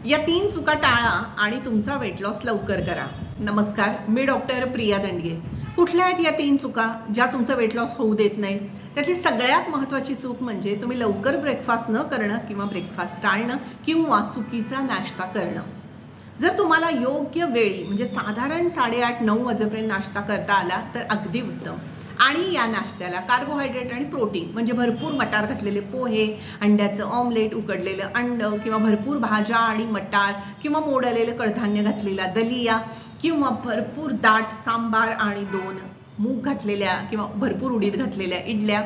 या 3 चुका टाळा आणि तुमचा वेट लॉस लवकर करा. नमस्कार, मी डॉक्टर प्रिया दंडगे. कुठल्या आहेत या 3 चुका ज्या तुमचं वेट लॉस होऊ देत नाहीत? त्यातली सगळ्यात महत्त्वाची चूक म्हणजे तुम्ही लवकर ब्रेकफास्ट न करणं किंवा ब्रेकफास्ट टाळणं किंवा चुकीचा नाश्ता करणं. जर तुम्हाला योग्य वेळी म्हणजे साधारण 8:30-9 वाजेपर्यंत नाश्ता करता आला तर अगदी उत्तम. आणि या नाश्त्याला कार्बोहायड्रेट आणि प्रोटीन म्हणजे भरपूर मटार घातलेले पोहे, अंड्याचं ऑमलेट, उकडलेलं अंडं किंवा भरपूर भाज्या आणि मटार किंवा मोड आलेलं कडधान्य घातलेला दलिया किंवा भरपूर दाट सांबार आणि 2 मूग घातलेल्या किंवा भरपूर उडीद घातलेल्या इडल्या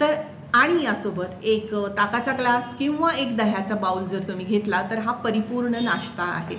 तर आणि यासोबत एक ताकाचा ग्लास किंवा एक दह्याचा बाउल जर तुम्ही घेतला तर हा परिपूर्ण नाश्ता आहे.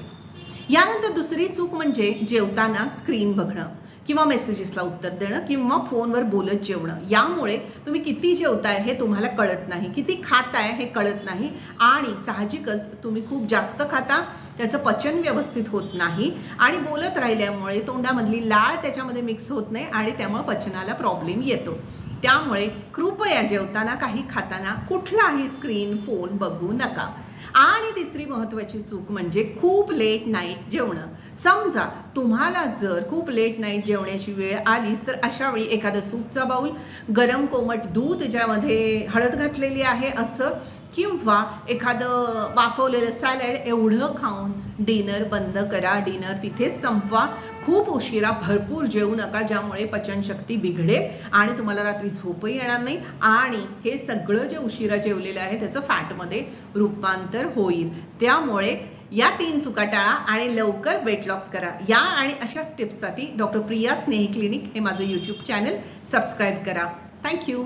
यानंतर दुसरी चूक म्हणजे जेवताना स्क्रीन बघणं किंवा मेसेजेसला उत्तर देणं किंवा फोनवर बोलत जेवणं. यामुळे तुम्ही किती जेवताय हे तुम्हाला कळत नाही, किती खाताय हे कळत नाही आणि साहजिकच तुम्ही खूप जास्त खाता, त्याचं पचन व्यवस्थित होत नाही आणि बोलत राहिल्यामुळे तोंडामधली लाळ त्याच्यामध्ये मिक्स होत नाही आणि त्यामुळे पचनाला प्रॉब्लेम येतो. त्यामुळे कृपया जेवताना काही खाताना कुठलाही स्क्रीन, फोन बघू नका. आणि तिसरी महत्त्वाची चूक म्हणजे खूप लेट नाईट जेवणं. समजा तुम्हाला जर खूप लेट नाईट जेवण्याची वेळ आलीच तर अशा वेळी एखादं सूपचा बाऊल, गरम कोमट दूध ज्यामध्ये हळद घातलेली आहे असं किंवा एखादं वाफवलेलं सॅलड एवढं खाऊन डिनर बंद करा. डिनर तिथेच संपवा. खूप उशिरा भरपूर जेवू नका ज्यामुळे पचनशक्ती बिघडेल आणि तुम्हाला रात्री झोपही येणार नाही आणि हे सगळं जे उशिरा जेवलेलं आहे त्याचं फॅटमध्ये रूपांतर होईल. त्यामुळे या 3 चुका टाळा आणि लवकर वेट लॉस करा. या आणि अशाच टिप्ससाठी डॉक्टर प्रिया स्नेही क्लिनिक हे माझं यूट्यूब चॅनल सबस्क्राईब करा. थँक्यू.